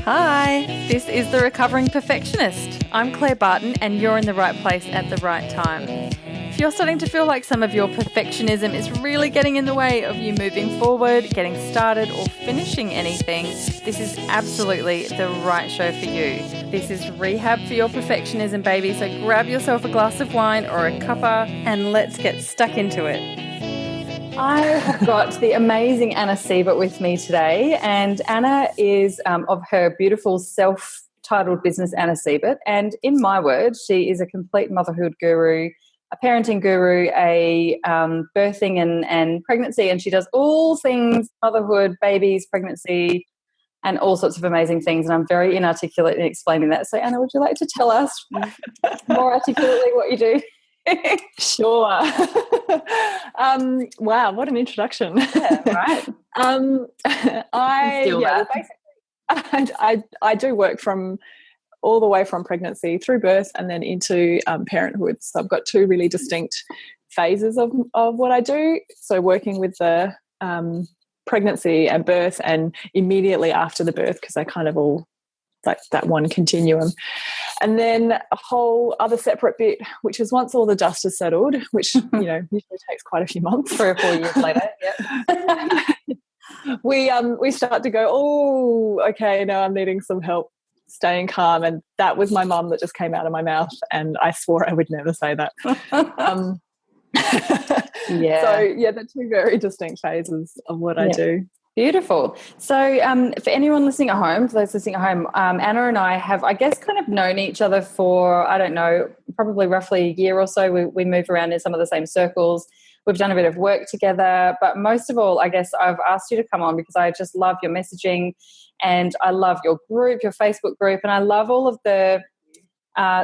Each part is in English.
Hi, this is The Recovering Perfectionist. I'm Claire Barton and you're in the right place at the right time. If you're starting to feel like some of your perfectionism is really getting in the way of you moving forward, getting started or finishing anything, this is absolutely the right show for you. This is rehab for your perfectionism, baby, so grab yourself a glass of wine or a cuppa and let's get stuck into it. I have got the amazing Anna Siebert with me today, and Anna is of her beautiful self-titled business, Anna Siebert, and in my words, she is a complete motherhood guru, a parenting guru, a birthing and pregnancy, and she does all things motherhood, babies, pregnancy, and all sorts of amazing things, and I'm very inarticulate in explaining that. So, Anna, would you like to tell us more articulately what you do? Sure. Wow, what an introduction. Yeah, right. I do work from all the way from pregnancy through birth and then into parenthood. So I've got two really distinct phases of what I do. So working with the pregnancy and birth and immediately after the birth, because they kind of all like that one continuum. And then a whole other separate bit, which is once all the dust is settled, which, usually takes quite a few months. 3 or 4 years later, yeah. We start to go, oh, okay, now I'm needing some help staying calm. And that was my mum that just came out of my mouth, and I swore I would never say that. Yeah. So, yeah, the two very distinct phases of what I do. Beautiful. So for anyone listening at home, for those listening at home, Anna and I have, I guess, kind of known each other for, I don't know, probably roughly a year or so. We move around in some of the same circles. We've done a bit of work together. But most of all, I guess I've asked you to come on because I just love your messaging and I love your group, your Facebook group, and I love all of the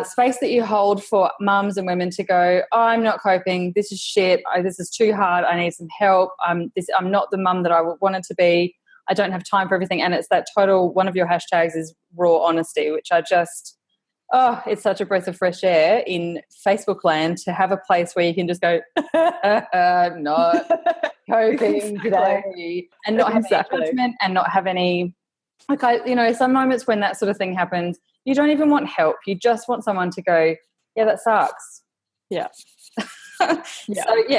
space that you hold for mums and women to go, oh, I'm not coping, this is shit, this is too hard, I need some help, I'm not the mum that I wanted to be, I don't have time for everything. And it's that total, one of your hashtags is raw honesty, which I just, it's such a breath of fresh air in Facebook land to have a place where you can just go, I'm not coping today, and not have any judgment and not have any, some moments when that sort of thing happens, you don't even want help. You just want someone to go, yeah, that sucks. Yeah.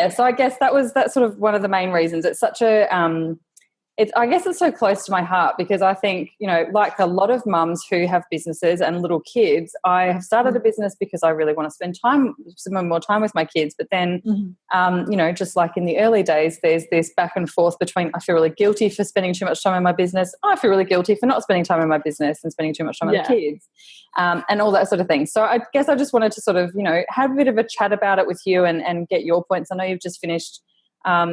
So I guess that's sort of one of the main reasons. It's such a, I guess it's so close to my heart because I think, like a lot of mums who have businesses and little kids, I have started a business because I really want to spend more time with my kids. But then, just like in the early days, there's this back and forth between I feel really guilty for spending too much time on my business. I feel really guilty for not spending time on my business and spending too much time on the kids, and all that sort of thing. So I guess I just wanted to sort of, have a bit of a chat about it with you and get your points. I know you've just finished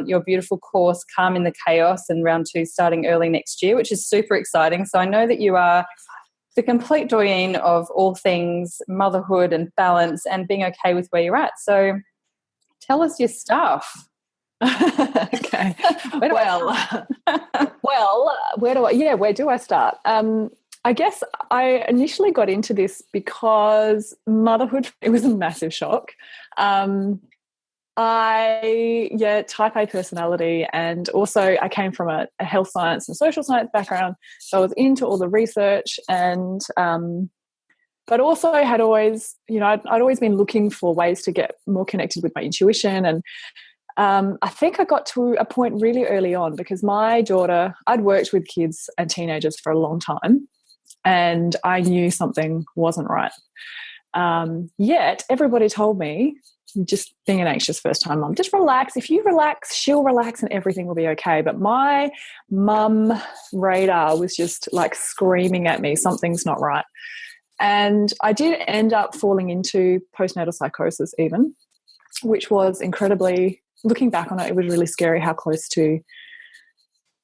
your beautiful course, Calm in the Chaos, and round 2 starting early next year, which is super exciting. So I know that you are the complete doyen of all things motherhood and balance and being okay with where you're at. So tell us your stuff. Okay. Where do I start? I guess I initially got into this because motherhood, it was a massive shock. Type A personality, and also I came from a health science and social science background, so I was into all the research and but also I had always, I'd always been looking for ways to get more connected with my intuition, and I think I got to a point really early on because my daughter, I'd worked with kids and teenagers for a long time and I knew something wasn't right. Yet everybody told me, just being an anxious first-time mum, just relax. If you relax, she'll relax and everything will be okay. But my mum radar was just like screaming at me, something's not right. And I did end up falling into postnatal psychosis even, which was incredibly, looking back on it, it was really scary how close to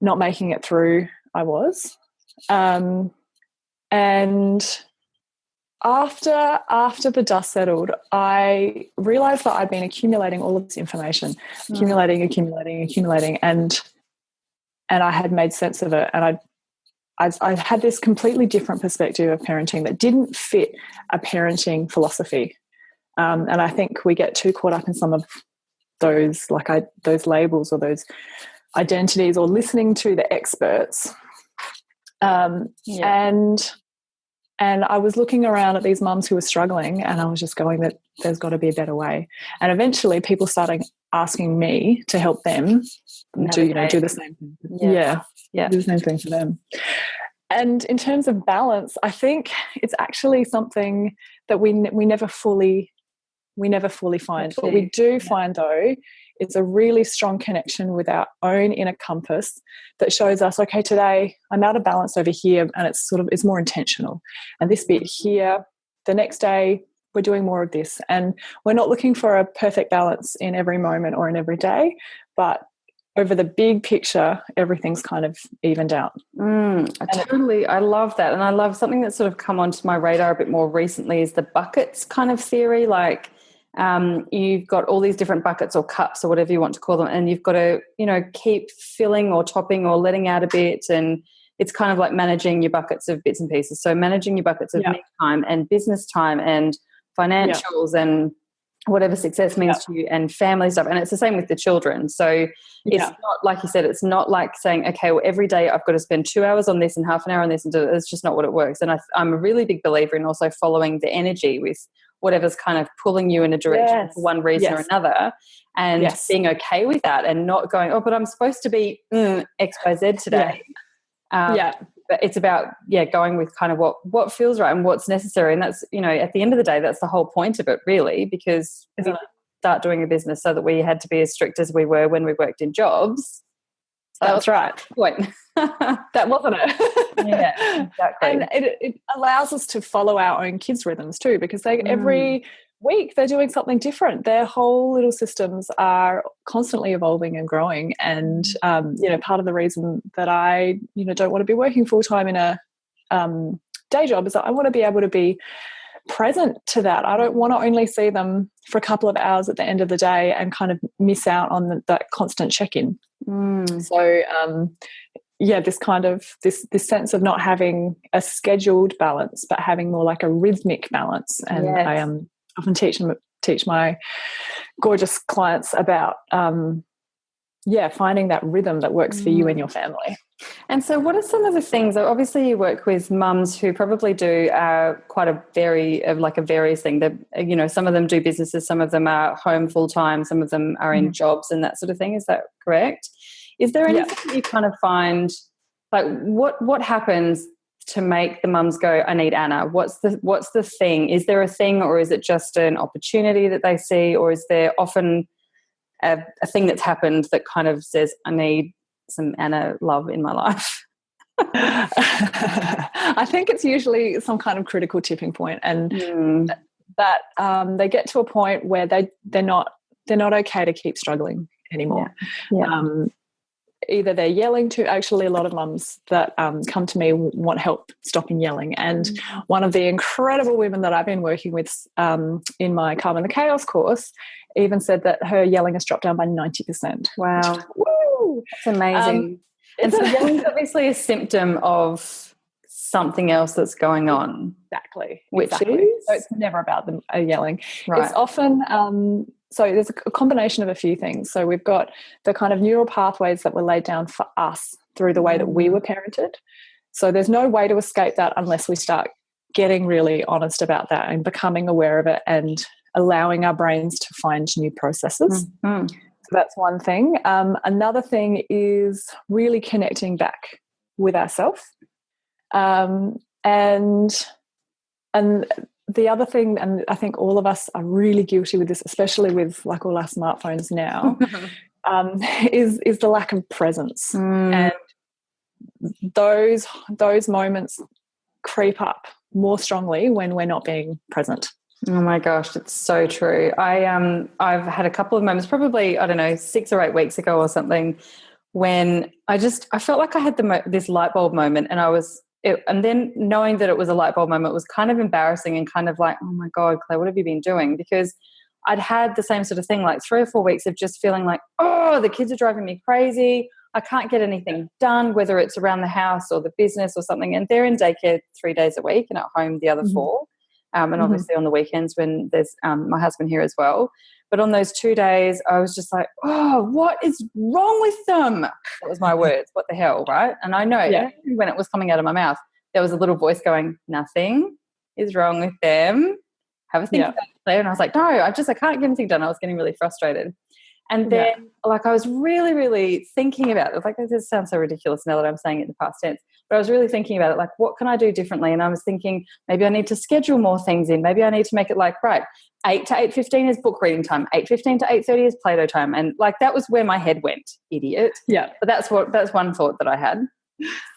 not making it through I was. And after the dust settled, I realised that I'd been accumulating all of this information, accumulating, and I had made sense of it. And I had this completely different perspective of parenting that didn't fit a parenting philosophy. And I think we get too caught up in some of those labels or those identities, or listening to the experts And I was looking around at these mums who were struggling, and I was just going that there's got to be a better way. And eventually people started asking me to help them do the same thing. Yeah, do the same thing for them. And in terms of balance, I think it's actually something that we never fully find. What we do find, though, is a really strong connection with our own inner compass that shows us, okay, today I'm out of balance over here, and it's more intentional. And this bit here, the next day we're doing more of this. And we're not looking for a perfect balance in every moment or in every day, but over the big picture, everything's kind of evened out. I love that. And I love something that's sort of come onto my radar a bit more recently is the buckets kind of theory. Like, you've got all these different buckets or cups or whatever you want to call them, and you've got to, keep filling or topping or letting out a bit. And it's kind of like managing your buckets of bits and pieces. So managing your buckets of me time and business time and financials and whatever success means to you and family stuff. And it's the same with the children. So it's not, like you said, it's not like saying, okay, well, every day I've got to spend 2 hours on this and half an hour on this. And it's just not what it works. And I'm a really big believer in also following the energy with whatever's kind of pulling you in a direction for one reason or another, and being okay with that and not going, oh, but I'm supposed to be X, Y, Z today. But it's about, going with kind of what feels right and what's necessary. And that's, at the end of the day, that's the whole point of it, really, because we start doing a business so that we had to be as strict as we were when we worked in jobs. So that's right. Point. That wasn't it. Yeah, exactly. And it allows us to follow our own kids' rhythms too, because every week they're doing something different. Their whole little systems are constantly evolving and growing. And, part of the reason that I, don't want to be working full-time in a day job is that I want to be able to be present to that. I don't want to only see them for a couple of hours at the end of the day and kind of miss out on that constant check-in. So, this kind of this sense of not having a scheduled balance, but having more like a rhythmic balance. And I often teach my gorgeous clients about finding that rhythm that works for you and your family. And so what are some of the things, obviously you work with mums who probably do quite a various thing. That, some of them do businesses, some of them are home full-time, some of them are in jobs and that sort of thing. Is that correct? Is there anything that you kind of find, like what happens to make the mums go, I need Anna? What's the thing? Is there a thing, or is it just an opportunity that they see, or is there often a thing that's happened that kind of says, I need some Anna love in my life? I think it's usually some kind of critical tipping point, and that they get to a point where they're not okay to keep struggling anymore. Either they're yelling to, actually a lot of mums that come to me want help stopping yelling. And one of the incredible women that I've been working with in my Calm in the Chaos course even said that her yelling has dropped down by 90%. Wow. Woo! That's amazing. And so yelling is obviously a symptom of something else that's going on. Exactly. Which is? So it's never about them yelling. Right. It's often... so there's a combination of a few things. So we've got the kind of neural pathways that were laid down for us through the way that we were parented. So there's no way to escape that unless we start getting really honest about that and becoming aware of it and allowing our brains to find new processes. So that's one thing. Another thing is really connecting back with ourselves. And the other thing, and I think all of us are really guilty with this, especially with like all our smartphones now, is the lack of presence. And those moments creep up more strongly when we're not being present. Oh my gosh, it's so true. I've had a couple of moments, probably, I don't know, 6 or 8 weeks ago or something, when I felt like I had this light bulb moment, and and then knowing that it was a light bulb moment was kind of embarrassing and kind of like, oh my God, Claire, what have you been doing? Because I'd had the same sort of thing, like 3 or 4 weeks of just feeling like, oh, the kids are driving me crazy. I can't get anything done, whether it's around the house or the business or something. And they're in daycare 3 days a week and at home the other 4. and obviously on the weekends when there's my husband here as well. But on those 2 days, I was just like, oh, what is wrong with them? That was my words. What the hell, right? And I know when it was coming out of my mouth, there was a little voice going, nothing is wrong with them. Have a think about it later. And I was like, no, I can't get anything done. I was getting really frustrated. And then like I was really, really thinking about it. Like, this sounds so ridiculous now that I'm saying it in the past tense, but I was really thinking about it. Like, what can I do differently? And I was thinking, maybe I need to schedule more things in. Maybe I need to make it like, right, 8 to 8:15 is book reading time. 8:15 to 8:30 is Play-Doh time. And like, that was where my head went, idiot. Yeah. But that's one thought that I had.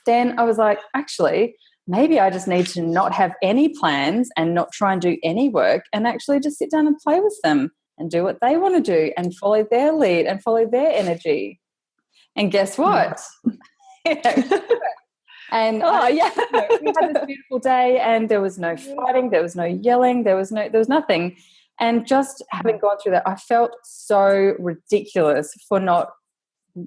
Then I was like, actually, maybe I just need to not have any plans and not try and do any work and actually just sit down and play with them and do what they want to do and follow their lead and follow their energy. And guess what? And we had this beautiful day, and there was no fighting, there was no yelling, there was nothing. And just having gone through that, I felt so ridiculous for not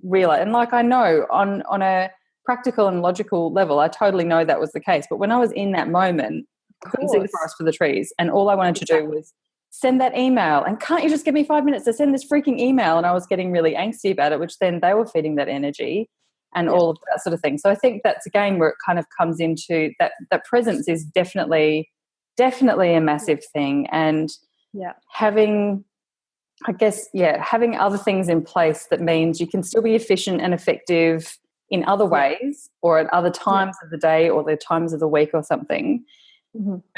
realizing. And like, I know on a practical and logical level, I totally know that was the case. But when I was in that moment, I couldn't see the forest for the trees, and all I wanted to do was send that email. And can't you just give me 5 minutes to send this freaking email? And I was getting really angsty about it, which then they were feeding that energy and all of that sort of thing. So I think that's again where it kind of comes into that presence is definitely a massive thing. And having other things in place that means you can still be efficient and effective in other ways or at other times of the day or the times of the week or something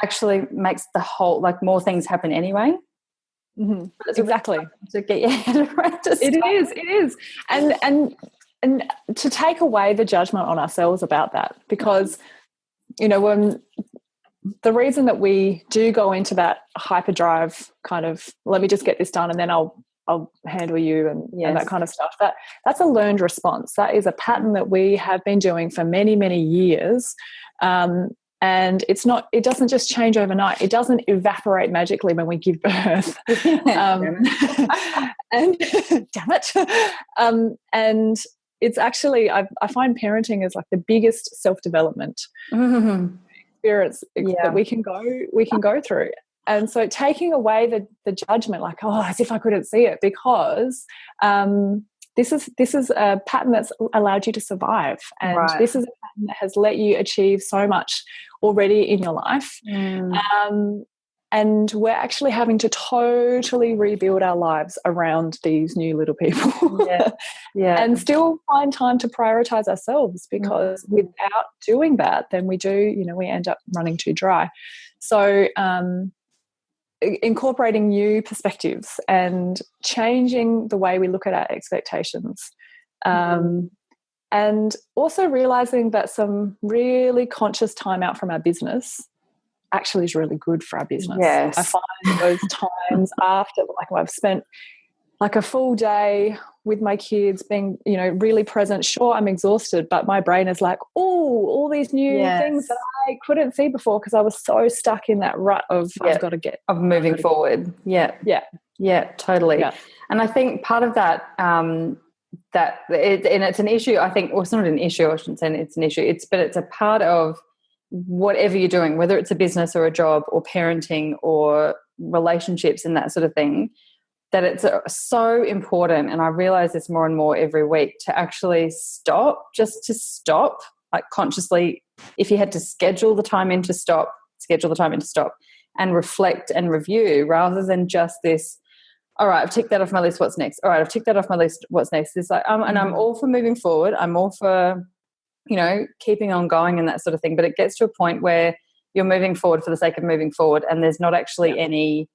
actually makes the whole, like, more things happen anyway. Exactly. To get your head around it is. And to take away the judgment on ourselves about that, because, you know, when the reason that we do go into that hyperdrive kind of, let me just get this done and then I'll handle you and that kind of stuff, that's a learned response. That is a pattern that we have been doing for many, many years. And it doesn't just change overnight. It doesn't evaporate magically when we give birth. And damn it. And it's actually, I find parenting is like the biggest self-development experience that we can go through. And so taking away the judgment, like, oh, as if I couldn't see it, because this is a pattern that's allowed you to survive, and this is a pattern that has let you achieve so much already in your life. And we're actually having to totally rebuild our lives around these new little people and still find time to prioritize ourselves, because without doing that, then we end up running too dry. So incorporating new perspectives and changing the way we look at our expectations. And also realizing that some really conscious time out from our business actually is really good for our business. Yes. I find those times after, like, I've spent like a full day with my kids being, you know, really present. Sure, I'm exhausted, but my brain is like, oh, all these new things that I couldn't see before because I was so stuck in that rut of I've got to get of moving forward. Yeah, totally. Yeah. And I think part of that, and it's an issue, I think, or it's not an issue, I shouldn't say it's an issue, but it's a part of whatever you're doing, whether it's a business or a job or parenting or relationships and that sort of thing, that it's so important, and I realize this more and more every week, to actually stop, like consciously. If you had to schedule the time in to stop, and reflect and review, rather than just this, all right, I've ticked that off my list, what's next? All right, I've ticked that off my list, what's next? It's like, and I'm all for moving forward. I'm all for, you know, keeping on going and that sort of thing. But it gets to a point where you're moving forward for the sake of moving forward, and there's not actually any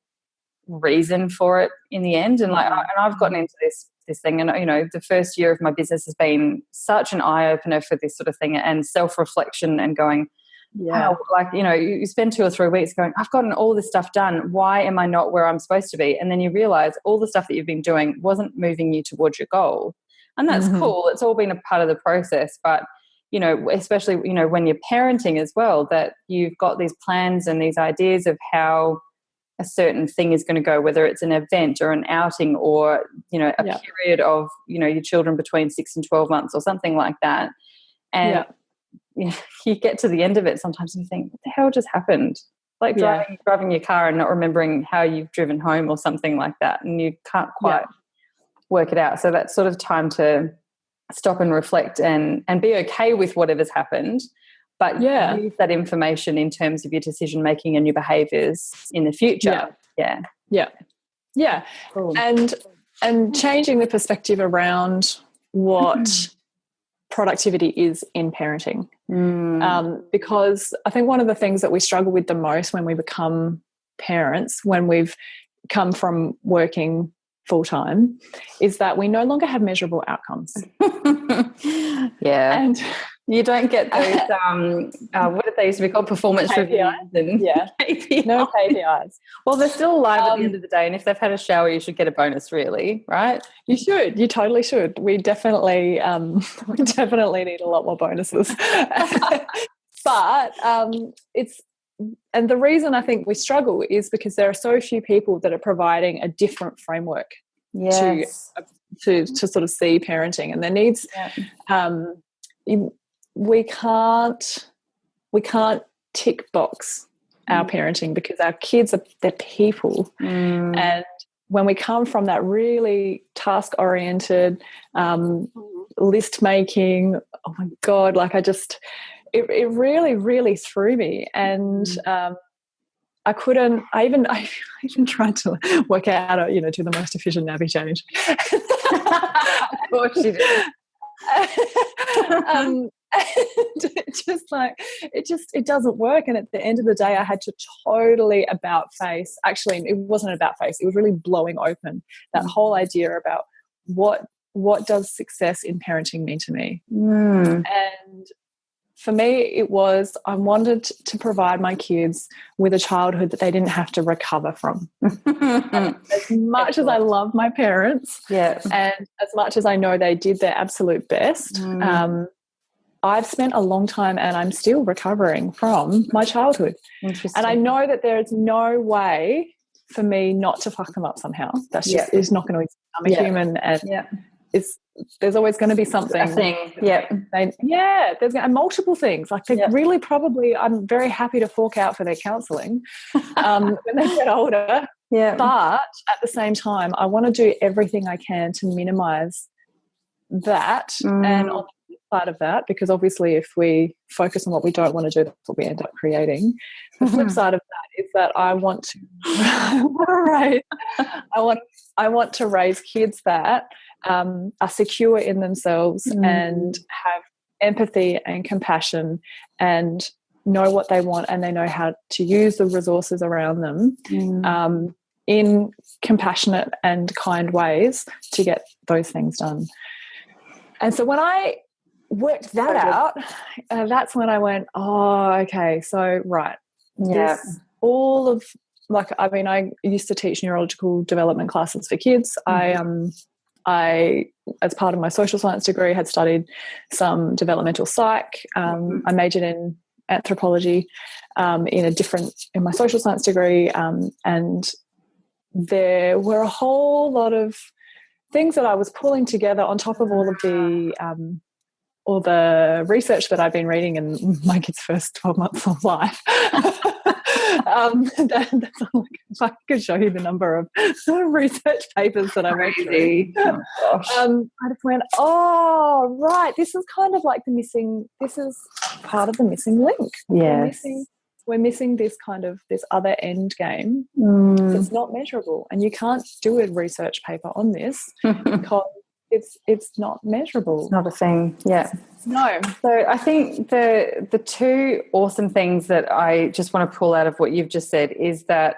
reason for it in the end. And I've gotten into this thing, and, you know, the first year of my business has been such an eye-opener for this sort of thing, and self-reflection, and going, wow, like, you know, you spend 2 or 3 weeks going, I've gotten all this stuff done, why am I not where I'm supposed to be? And then you realize all the stuff that you've been doing wasn't moving you towards your goal. And that's cool, it's all been a part of the process. But, you know, especially, you know, when you're parenting as well, that you've got these plans and these ideas of how a certain thing is going to go, whether it's an event or an outing or, you know, a period of, you know, your children between 6 and 12 months or something like that. And you get to the end of it sometimes and you think, what the hell just happened? like driving your car and not remembering how you've driven home or something like that, and you can't quite work it out. So that's sort of time to stop and reflect and be okay with whatever's happened, but use that information in terms of your decision making and your behaviours in the future. Yeah. Cool. And changing the perspective around what productivity is in parenting. Because I think one of the things that we struggle with the most when we become parents, when we've come from working full-time, is that we no longer have measurable outcomes. And you don't get those what did they used to be called, performance reviews and KPIs. No KPIs. Well, they're still alive at the end of the day, and if they've had a shower you should get a bonus, really, right? You totally should. We definitely need a lot more bonuses. But and the reason I think we struggle is because there are so few people that are providing a different framework to sort of see parenting and their needs. We can't tick box our parenting because our kids they're people, and when we come from that really task oriented list making, oh my God, like it really, really threw me. And I even tried to work out how to, do the most efficient nappy change. Of course you did. It doesn't work. And at the end of the day, I had to totally about face. Actually, it wasn't about face. It was really blowing open that whole idea about what does success in parenting mean to me. And for me, it was I wanted to provide my kids with a childhood that they didn't have to recover from. As much as I love my parents, and as much as I know they did their absolute best, I've spent a long time and I'm still recovering from my childhood. And I know that there is no way for me not to fuck them up somehow. That's just it's not going to exist. I'm a human, and there's always going to be something. There's multiple things. Like they really probably, I'm very happy to fork out for their counselling when they get older. But at the same time, I want to do everything I can to minimise that. And on the flip side of that, because obviously if we focus on what we don't want to do, that's what we end up creating. The flip side of that is that I want to raise kids that are secure in themselves and have empathy and compassion and know what they want, and they know how to use the resources around them in compassionate and kind ways to get those things done. And so when I worked that out, that's when I went, oh, okay, so right. This, all of, like, I mean, I used to teach neurological development classes for kids. I, as part of my social science degree, had studied some developmental psych. I majored in anthropology in my social science degree, and there were a whole lot of things that I was pulling together on top of all the research that I've been reading in my kids' first 12 months of life. That's all, if I could show you the number of research papers that I read through. I just went, oh, right, this is kind of like this is part of the missing link. We're missing this other end game that's not measurable. And you can't do a research paper on this because it's not measurable. It's not a thing. No. So I think the two awesome things that I just want to pull out of what you've just said is that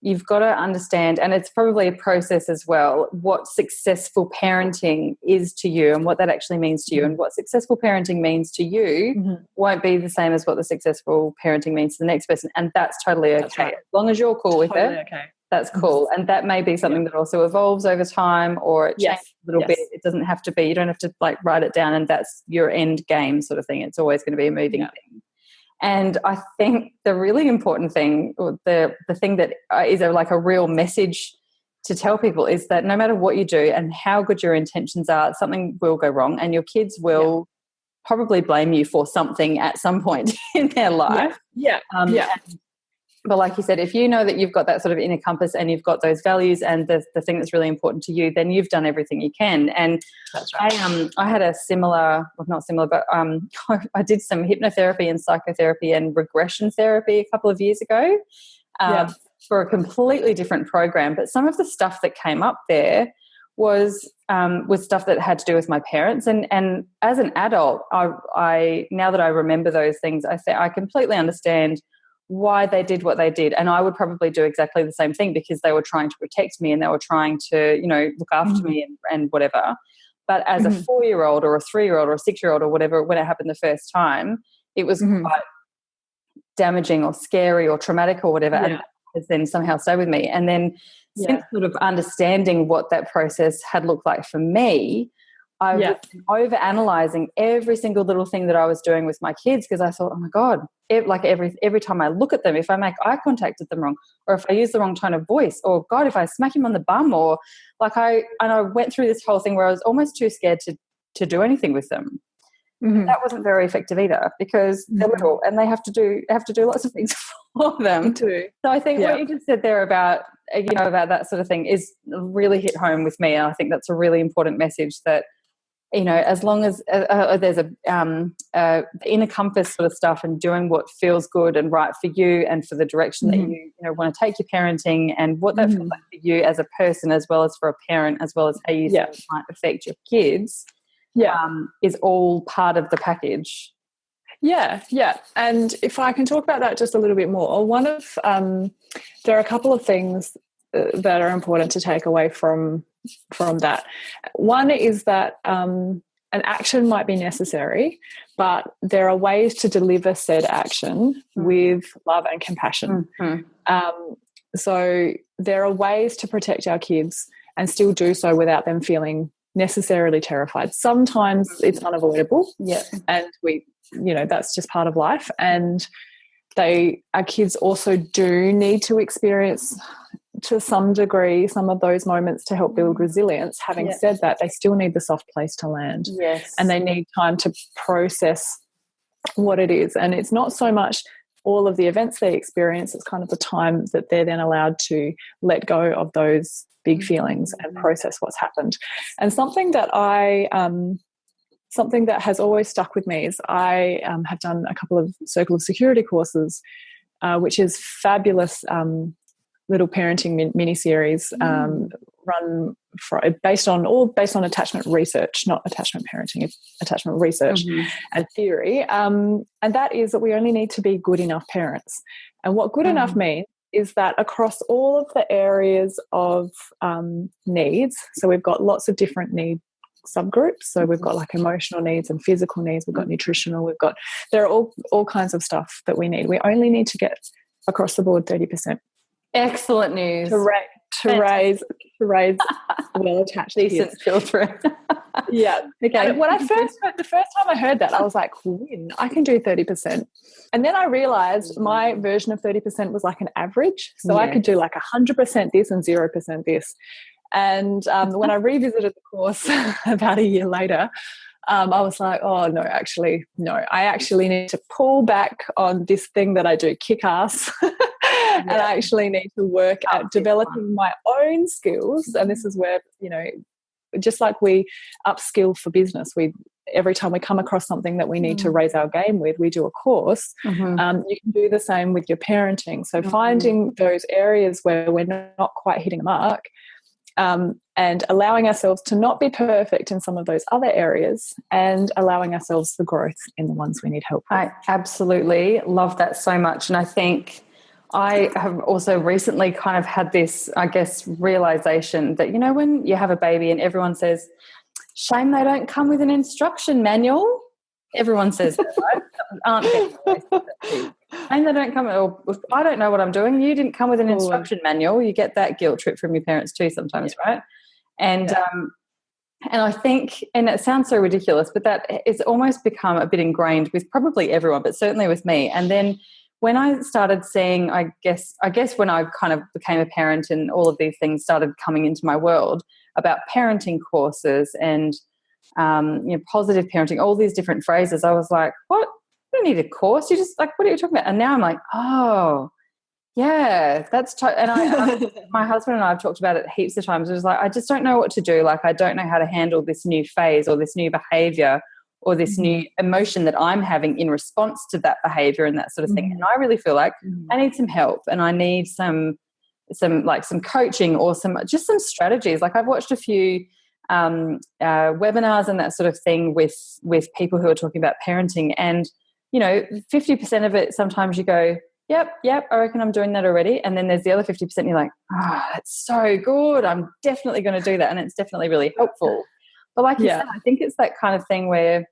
you've got to understand, and it's probably a process as well, what successful parenting is to you and what that actually means to you. And what successful parenting means to you won't be the same as what the successful parenting means to the next person. And that's totally okay. That's right. As long as you're cool with it, that's cool. And that may be something that also evolves over time, or it changes a little bit. It doesn't have to be, you don't have to like write it down and that's your end game sort of thing. It's always going to be a moving thing. And I think the really important thing, or the thing that is like a real message to tell people, is that no matter what you do and how good your intentions are, something will go wrong, and your kids will probably blame you for something at some point in their life. But like you said, if you know that you've got that sort of inner compass and you've got those values and the thing that's really important to you, then you've done everything you can. And that's right. I had a similar, well, not similar, but I did some hypnotherapy and psychotherapy and regression therapy a couple of years ago for a completely different program. But some of the stuff that came up there was stuff that had to do with my parents. And as an adult, I now that I remember those things, I completely understand why they did what they did. And I would probably do exactly the same thing because they were trying to protect me and they were trying to, look after me and whatever. But as a 4-year-old or a 3-year-old or a 6-year-old or whatever, when it happened the first time, it was quite damaging or scary or traumatic or whatever. And that has then somehow stayed with me. And then since sort of understanding what that process had looked like for me, I was over-analysing every single little thing that I was doing with my kids because I thought, oh, my God, every time I look at them, if I make eye contact with them wrong or if I use the wrong tone of voice or, God, if I smack him on the bum or I went through this whole thing where I was almost too scared to do anything with them. That wasn't very effective either because they're little and they have to do lots of things for them. So I think what you just said there about that sort of thing is really hit home with me. And I think that's a really important message that, as long as there's a inner compass sort of stuff and doing what feels good and right for you and for the direction that you want to take your parenting and what that feels like for you as a person as well as for a parent as well as how you think it might affect your kids is all part of the package. Yeah. And if I can talk about that just a little bit more, there are a couple of things that are important to take away from that. One is that an action might be necessary, but there are ways to deliver said action with love and compassion. So there are ways to protect our kids and still do so without them feeling necessarily terrified. Sometimes it's unavoidable, and that's just part of life. And our kids also do need to experience to some degree some of those moments to help build resilience. Having said that, they still need the soft place to land, and they need time to process what it is. And it's not so much all of the events they experience, it's kind of the time that they're then allowed to let go of those big feelings and process what's happened. And something that has always stuck with me is I have done a couple of Circle of Security courses, which is fabulous little parenting mini-series run based on attachment research, not attachment parenting, attachment research and theory. And that is that we only need to be good enough parents. And what good enough means is that across all of the areas of needs, so we've got lots of different need subgroups. So we've got emotional needs and physical needs. We've got nutritional. There are all kinds of stuff that we need. We only need to get across the board 30%. Excellent news. To raise well-attached decent children. Okay. And when the first time I heard that, I was like, win, I can do 30%. And then I realized my version of 30% was like an average. So I could do 100% this and 0% this. And when I revisited the course about a year later, I was like, oh, no, I actually need to pull back on this thing that I do, kick ass. And I actually need to work at developing my own skills. And this is where, just like we upskill for business, every time we come across something that we need to raise our game with, we do a course. You can do the same with your parenting. So finding those areas where we're not quite hitting a mark, and allowing ourselves to not be perfect in some of those other areas and allowing ourselves the growth in the ones we need help with. I absolutely love that so much. And I think I have also recently kind of had this, I guess, realization that, when you have a baby and everyone says, shame they don't come with an instruction manual. Everyone says that, right? And they don't come, or I don't know what I'm doing. You didn't come with an instruction manual. You get that guilt trip from your parents too sometimes, right? And and I think, and it sounds so ridiculous, but that it's almost become a bit ingrained with probably everyone, but certainly with me. And then when I started seeing, I guess when I kind of became a parent and all of these things started coming into my world about parenting courses and positive parenting, all these different phrases, I was like, what? You don't need a course. You just what are you talking about? And now I'm like, oh, Yeah, and my husband and I have talked about it heaps of times. It was like, I just don't know what to do. Like, I don't know how to handle this new phase or this new behavior or this new emotion that I'm having in response to that behavior and that sort of thing. And I really feel like I need some help, and I need some coaching or some strategies. Like, I've watched a few webinars and that sort of thing with people who are talking about parenting, and 50% of it, sometimes you go, Yep, I reckon I'm doing that already. And then there's the other 50% you're like, that's so good. I'm definitely going to do that. And it's definitely really helpful. But like you said, I think it's that kind of thing where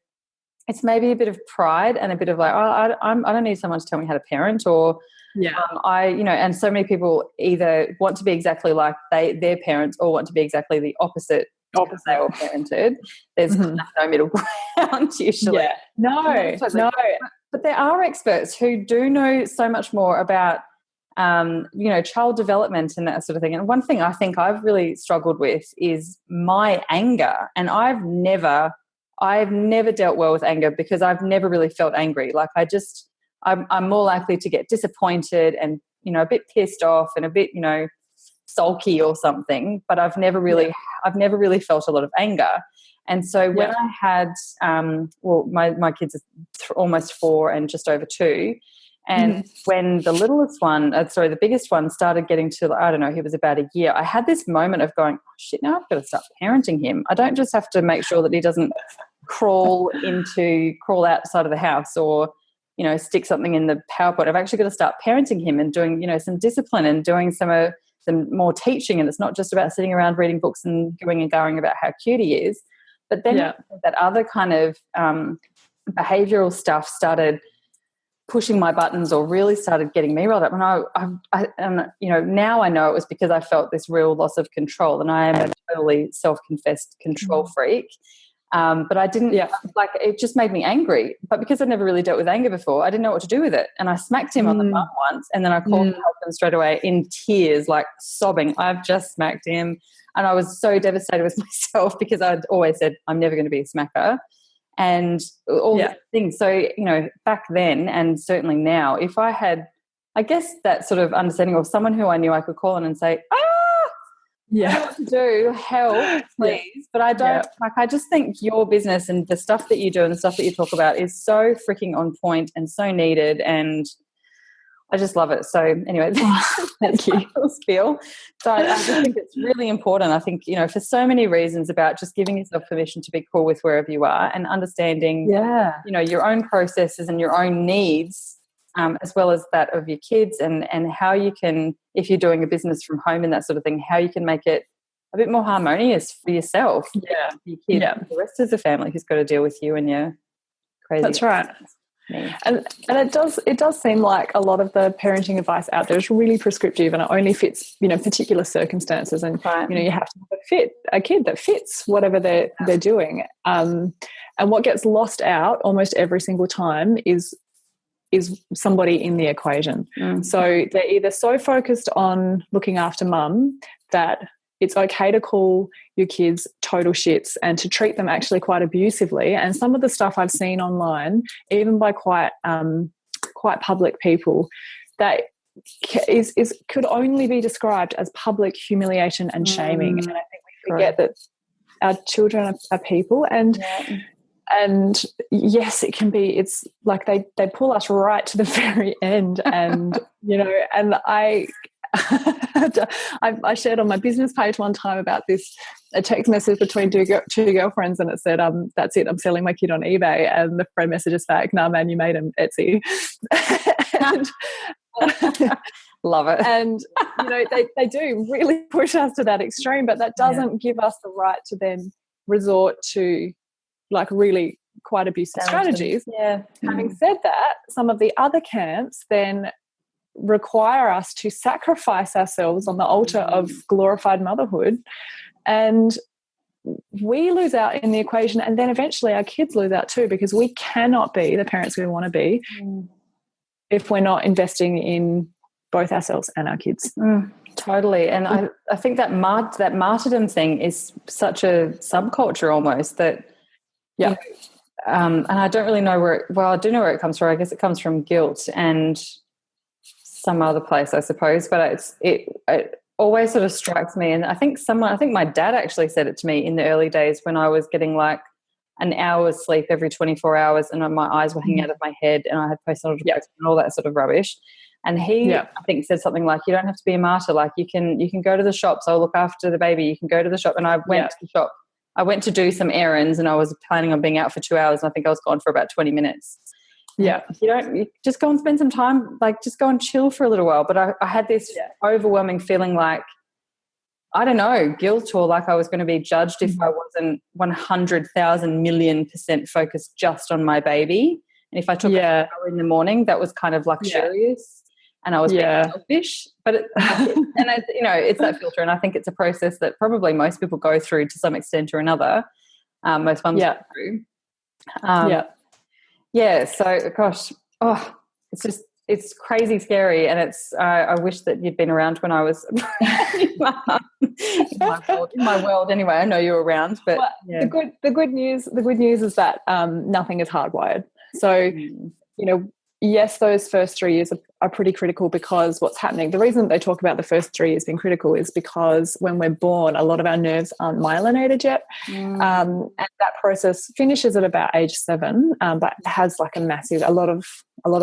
it's maybe a bit of pride and a bit of like, I don't need someone to tell me how to parent, or and so many people either want to be exactly like their parents or want to be exactly the opposite they were parented. There's no middle ground usually. Yeah. No. But there are experts who do know so much more about, child development and that sort of thing. And one thing I think I've really struggled with is my anger. And I've never dealt well with anger because I've never really felt angry. Like, I'm more likely to get disappointed and, a bit pissed off and a bit, sulky or something. But I've never really felt a lot of anger. And so when I had, my kids are almost 4 and just over 2, and when the biggest one started getting to, I don't know, he was about a year, I had this moment of going, oh, shit, now I've got to start parenting him. I don't just have to make sure that he doesn't crawl outside of the house or, stick something in the PowerPoint. I've actually got to start parenting him and doing, some discipline and doing some more teaching. And it's not just about sitting around reading books and going and going about how cute he is. But then that other kind of behavioural stuff started pushing my buttons, or really started getting me riled up. And now I know it was because I felt this real loss of control, and I am a totally self-confessed control freak. But I didn't it just made me angry. But because I'd never really dealt with anger before, I didn't know what to do with it. And I smacked him on the butt once, and then I called my husband straight away in tears, like sobbing. I've just smacked him. And I was so devastated with myself because I'd always said I'm never going to be a smacker and all these things. So, back then and certainly now, if I had, I guess, that sort of understanding of someone who I knew I could call in and say, I don't know what to do, help, please. But I don't, I just think your business and the stuff that you do and the stuff that you talk about is so freaking on point and so needed, and I just love it. So anyway, thank you. Spiel. So I just think it's really important. I think, for so many reasons, about just giving yourself permission to be cool with wherever you are and understanding, your own processes and your own needs, as well as that of your kids, and how you can, if you're doing a business from home and that sort of thing, how you can make it a bit more harmonious for yourself, for your kids, and the rest of the family who's got to deal with you and your crazy. That's right. And it does seem like a lot of the parenting advice out there is really prescriptive, and it only fits particular circumstances, and you have to fit a kid that fits whatever they're doing. And what gets lost out almost every single time is somebody in the equation. So they're either so focused on looking after mum that it's okay to call your kids total shits and to treat them actually quite abusively. And some of the stuff I've seen online, even by quite public people, that could only be described as public humiliation and shaming. And I think we forget that our children are people, and yes, it can be. It's like they pull us right to the very end, and and I shared on my business page one time about a text message between two girlfriends, and it said, that's it, I'm selling my kid on eBay. And the friend messages back, nah, man, you made him Etsy. And, love it. And, they do really push us to that extreme, but that doesn't give us the right to then resort to like really quite abusive strategies. Having said that, some of the other camps then require us to sacrifice ourselves on the altar of glorified motherhood, and we lose out in the equation, and then eventually our kids lose out too, because we cannot be the parents we want to be if we're not investing in both ourselves and our kids. Totally. And I think that martyrdom thing is such a subculture almost, that and I don't really know I do know where it comes from. I guess it comes from guilt and some other place, I suppose. But it always sort of strikes me, and I think my dad actually said it to me in the early days when I was getting like an hour's sleep every 24 hours, and my eyes were hanging out of my head, and I had postnatal depression and all that sort of rubbish. And he, I think, said something like, "You don't have to be a martyr. Like you can go to the shops. I'll look after the baby. You can go to the shop." And I went to the shop. I went to do some errands, and I was planning on being out for 2 hours, and I think I was gone for about 20 minutes. Yeah. You just go and spend some time, like just go and chill for a little while. But I had this overwhelming feeling like, I don't know, guilt, or like I was going to be judged if I wasn't 100,000,000,000% focused just on my baby. And if I took an hour in the morning, that was kind of luxurious. And I was being selfish, but it's that filter, and I think it's a process that probably most people go through to some extent or another. Most mums go through. So gosh, it's crazy scary, and it's. I wish that you'd been around when I was in my world. Anyway, I know you were around, but the good news is that nothing is hardwired. So yes, those first 3 years are pretty critical, because what's happening, the reason they talk about the first 3 years being critical is because when we're born, a lot of our nerves aren't myelinated yet. And that process finishes at about age 7, but has like a lot of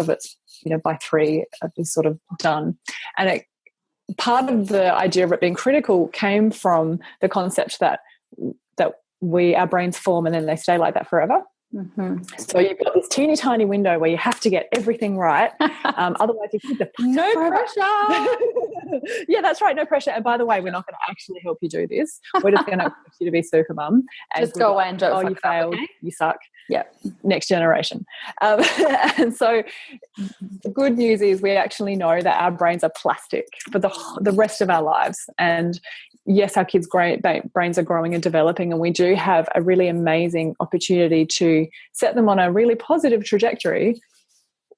it's, by 3 is sort of done. And part of the idea of it being critical came from the concept that our brains form and then they stay like that forever. Mm-hmm. So you've got this teeny tiny window where you have to get everything right, otherwise you keep no pressure. Yeah, that's right, no pressure. And by the way, we're not going to actually help you do this. We're just going to expect you to be super mum. Just go away and don't. Oh, you failed. Okay? You suck. Yeah. Next generation. And so the good news is we actually know that our brains are plastic for the rest of our lives. And yes, our kids' brains are growing and developing, and we do have a really amazing opportunity to set them on a really positive trajectory.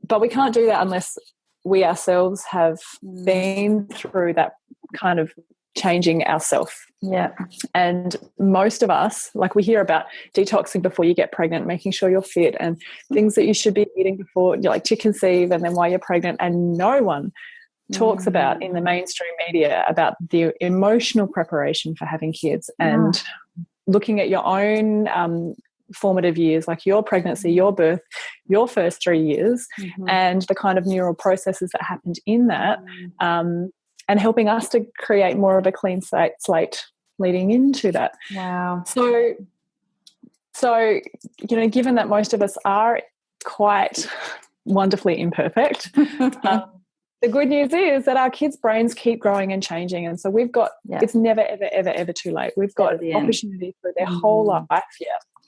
But we can't do that unless we ourselves have been through that kind of changing ourselves. Yeah. And most of us, like we hear about detoxing before you get pregnant, making sure you're fit, and things that you should be eating before, like to conceive and then while you're pregnant, and no one talks about in the mainstream media about the emotional preparation for having kids and looking at your own formative years, like your pregnancy, your birth, your first 3 years, and the kind of neural processes that happened in that, and helping us to create more of a clean slate leading into that. Wow. So given that most of us are quite wonderfully imperfect, the good news is that our kids' brains keep growing and changing, and so we've got it's never ever ever ever too late. We've got opportunity for their whole life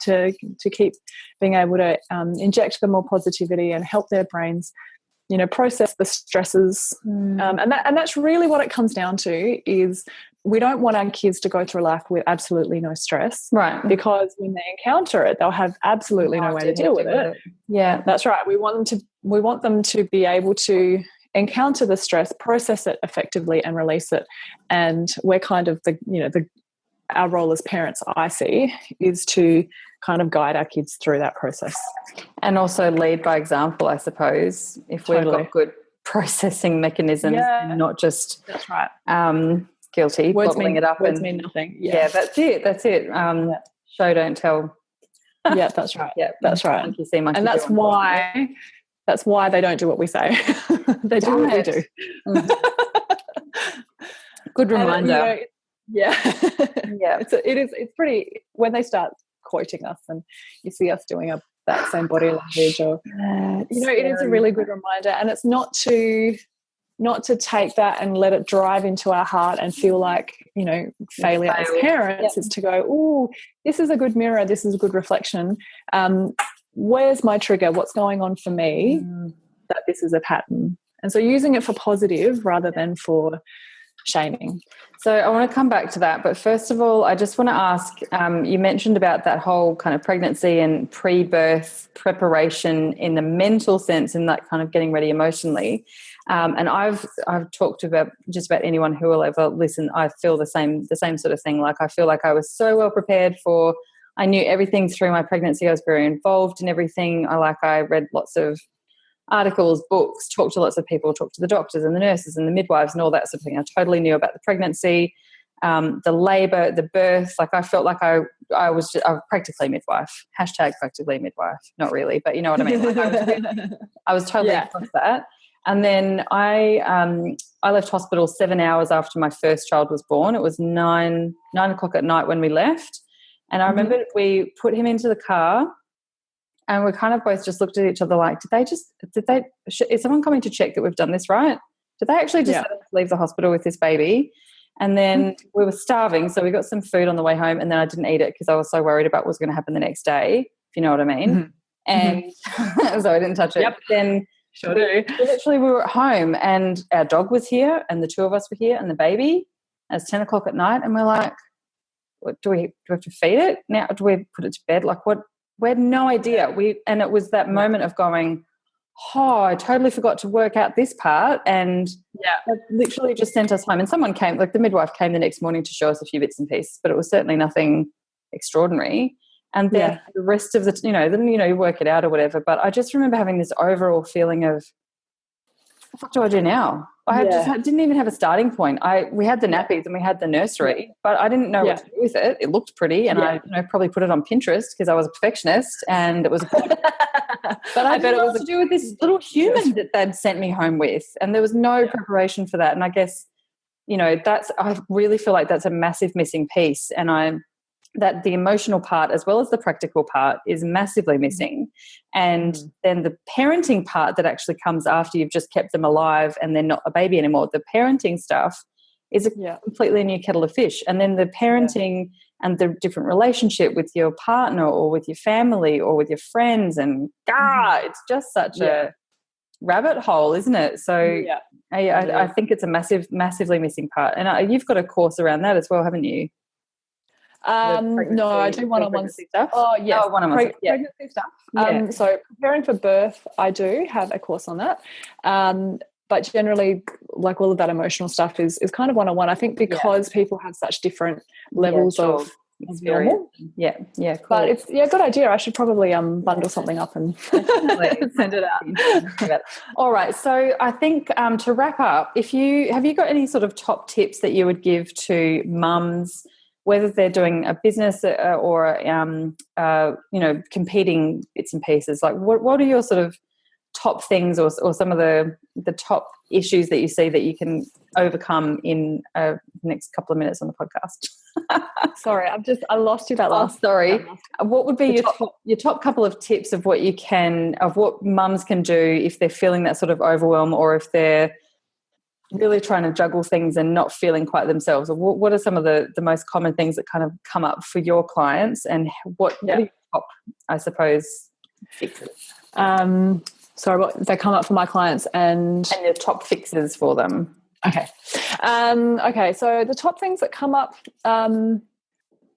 to keep being able to inject them more positivity and help their brains process the stresses, and that's really what it comes down to. Is we don't want our kids to go through life with absolutely no stress, right? Because when they encounter it, they'll have absolutely no way to deal with it. Yeah, that's right. We want them to be able to encounter the stress, process it effectively, and release it. And we're kind of our role as parents, I see, is to kind of guide our kids through that process. And also lead by example, I suppose, if we've got good processing mechanisms, not just that's right. Guilty, bottling it up. Words mean nothing. Yeah, that's it. Show, don't tell. Yeah, that's right. Yeah, that's right. Monkey see, monkey and that's do, why they don't do what we say. They do what we do. Good reminder. It's pretty, when they start quoting us and you see us doing that same body language, or it is a really good reminder. And it's not to take that and let it drive into our heart and feel like failure as parents. Is to go, oh, this is a good mirror, this is a good reflection, where's my trigger, what's going on for me, that this is a pattern. And so using it for positive rather than for shaming. So I want to come back to that, but first of all, I just want to ask, you mentioned about that whole kind of pregnancy and pre-birth preparation in the mental sense, and that kind of getting ready emotionally. And I've talked about just about anyone who will ever listen. I feel the same sort of thing. Like I feel like I was so well prepared for. I knew everything through my pregnancy. I was very involved in everything. I read lots of articles, books, talked to lots of people, talked to the doctors and the nurses and the midwives and all that sort of thing. I totally knew about the pregnancy, the labour, the birth. Like I felt like I was practically midwife. Hashtag practically midwife. Not really, but you know what I mean. Like I was totally across that. And then I left hospital 7 hours after my first child was born. It was 9 o'clock at night when we left. And I remember we put him into the car and we kind of both just looked at each other like, is someone coming to check that we've done this right? Did they actually just let us leave the hospital with this baby? And then we were starving, so we got some food on the way home, and then I didn't eat it because I was so worried about what was going to happen the next day, if you know what I mean. And so I didn't touch it. But then we were at home and our dog was here and the two of us were here and the baby. And it's 10 o'clock at night and we're like, what, do we have to feed it now? Do we put it to bed? Like what? We had no idea. And it was that moment of going, I totally forgot to work out this part, and they literally just sent us home. And someone came, like the midwife came the next morning to show us a few bits and pieces, but it was certainly nothing extraordinary. And then the rest of then you work it out or whatever. But I just remember having this overall feeling of, what the fuck do I do now? I didn't even have a starting point. We had the nappies and we had the nursery, but I didn't know what to do with it. It looked pretty, and I probably put it on Pinterest because I was a perfectionist, and it was good. But I bet it was to do with this little human that they'd sent me home with, and there was no preparation for that. And I guess, I really feel like that's a massive missing piece, and that the emotional part as well as the practical part is massively missing. And then the parenting part that actually comes after you've just kept them alive and they're not a baby anymore, the parenting stuff is a completely new kettle of fish. And then the parenting and the different relationship with your partner or with your family or with your friends, and it's just such a rabbit hole, isn't it? So I think it's a massively missing part. And you've got a course around that as well, haven't you? No, I do one-on-one stuff. Oh, yes. One-on-one pregnancy stuff. So preparing for birth, I do have a course on that. But generally, like all of that emotional stuff is kind of one-on-one. I think because people have such different levels of normal. Yeah, cool. But it's a good idea. I should probably bundle something up and send it out. All right. So I think to wrap up, have you got any sort of top tips that you would give to mums, whether they're doing a business or competing bits and pieces? Like what are your sort of top things or some of the top issues that you see that you can overcome in the next couple of minutes on the podcast? Sorry, I lost you that last. Sorry. What would be your top couple of tips of what mums can do if they're feeling that sort of overwhelm, or if they're really trying to juggle things and not feeling quite themselves? Or what are some of the most common things that kind of come up for your clients, and what are your top, I suppose, fixes? Sorry, what they come up for my clients and your top fixes for them. Okay. So the top things that come up,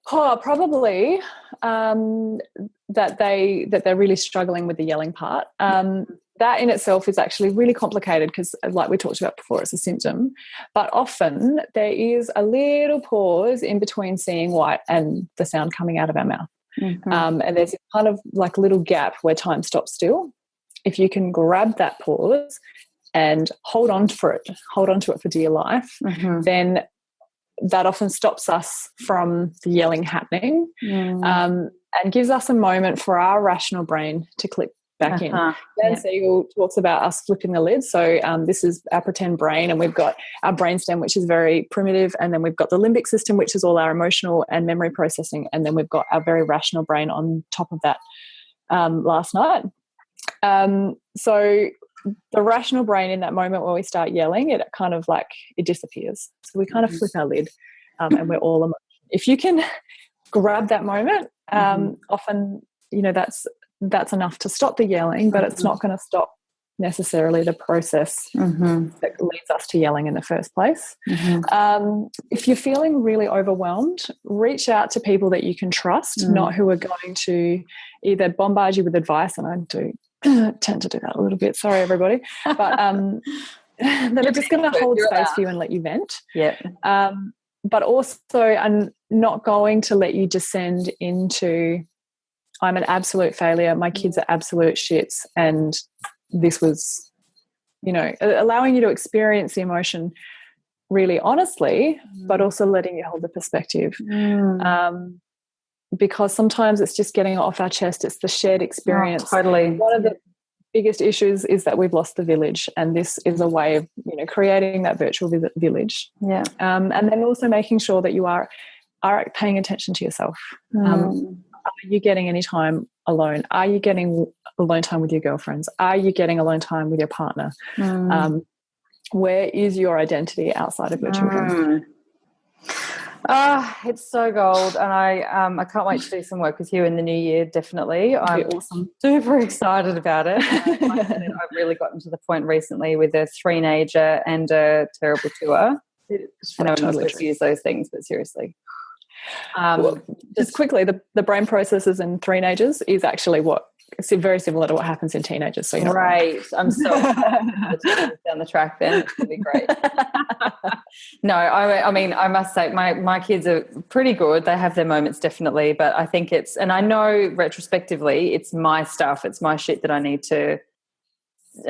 probably that they're really struggling with the yelling part. That in itself is actually really complicated because, like we talked about before, it's a symptom. But often there is a little pause in between seeing white and the sound coming out of our mouth. And there's a kind of like little gap where time stops still. If you can grab that pause and hold on to it for dear life, then that often stops us from the yelling happening, and gives us a moment for our rational brain to click back in. Dan Siegel talks about us flipping the lid. So this is our pretend brain, and we've got our brainstem, which is very primitive, and then we've got the limbic system, which is all our emotional and memory processing, and then we've got our very rational brain on top of that last night. So the rational brain in that moment when we start yelling, it kind of like it disappears. So we kind of flip our lid, and we're all emotional. If you can grab that moment, often that's enough to stop the yelling, but it's not going to stop necessarily the process that leads us to yelling in the first place. If you're feeling really overwhelmed, reach out to people that you can trust, not who are going to either bombard you with advice, and I do tend to do that a little bit, sorry everybody, but that are just going to hold space for you and let you vent. But also I'm not going to let you descend into I'm an absolute failure, my kids are absolute shits, and this was, you know, allowing you to experience the emotion really honestly, but also letting you hold the perspective. Because sometimes it's just getting it off our chest. It's the shared experience. Oh, totally. One of the biggest issues is that we've lost the village, and this is a way of, you know, creating that virtual village. Yeah. And then also making sure that you are paying attention to yourself. Are you getting any time alone? Are you getting alone time with your girlfriends? Are you getting alone time with your partner? Where is your identity outside of your children? It's so gold, and I can't wait to do some work with you in the new year. Definitely, I'm awesome. Super excited about it. Like I said, I've really gotten to the point recently with a 3-nager and a terrible tour. I know I'm not supposed to use those things, but seriously. Just quickly, the brain processes in 3-nagers is actually it's very similar to what happens in teenagers. So right, I'm so excited down the track. Then it's going to be great. No, I mean, I must say, my kids are pretty good. They have their moments, definitely, but I think and I know retrospectively, it's my stuff. It's my shit that I need to,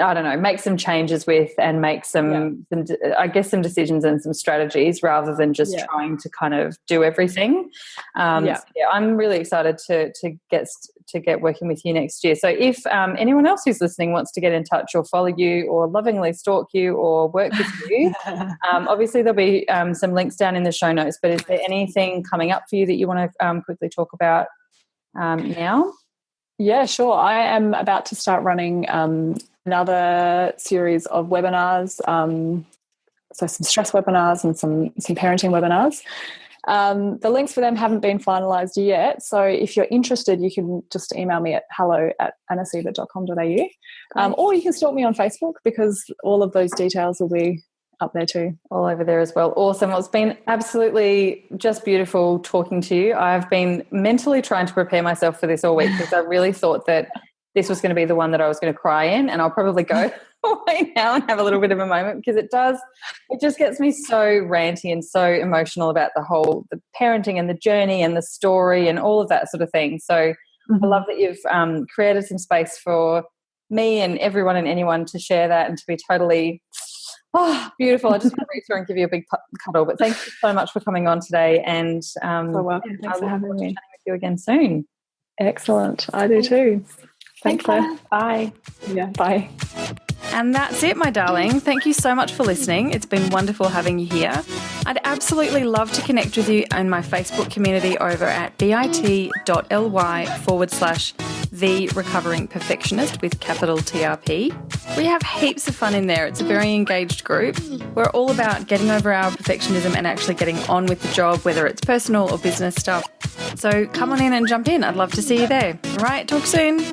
I don't know, make some changes with and make some decisions and some strategies rather than just trying to kind of do everything. So I'm really excited to get working with you next year. So if anyone else who's listening wants to get in touch or follow you or lovingly stalk you or work with you, obviously there'll be some links down in the show notes, but is there anything coming up for you that you want to quickly talk about now? Yeah, sure. I am about to start running another series of webinars, so some stress webinars and some parenting webinars. The links for them haven't been finalised yet, so if you're interested, you can just email me at hello@annasiebert.com.au, or you can stalk me on Facebook because all of those details will be up there too. All over there as well. Awesome. Well, it's been absolutely just beautiful talking to you. I've been mentally trying to prepare myself for this all week because I really thought that this was going to be the one that I was going to cry in, and I'll probably go away now and have a little bit of a moment because it just gets me so ranty and so emotional about the parenting and the journey and the story and all of that sort of thing. So I love that you've created some space for me and everyone and anyone to share that and to be totally beautiful. I just want to reach through and give you a big cuddle. But thank you so much for coming on today. And so welcome. Thanks for having me. Chatting with you again soon. Excellent. I do too. Thanks, Claire. Bye. Yeah, bye. And that's it, my darling. Thank you so much for listening. It's been wonderful having you here. I'd absolutely love to connect with you in my Facebook community over at bit.ly/The Recovering Perfectionist with capital TRP. We have heaps of fun in there. It's a very engaged group. We're all about getting over our perfectionism and actually getting on with the job, whether it's personal or business stuff. So come on in and jump in. I'd love to see you there. All right, talk soon.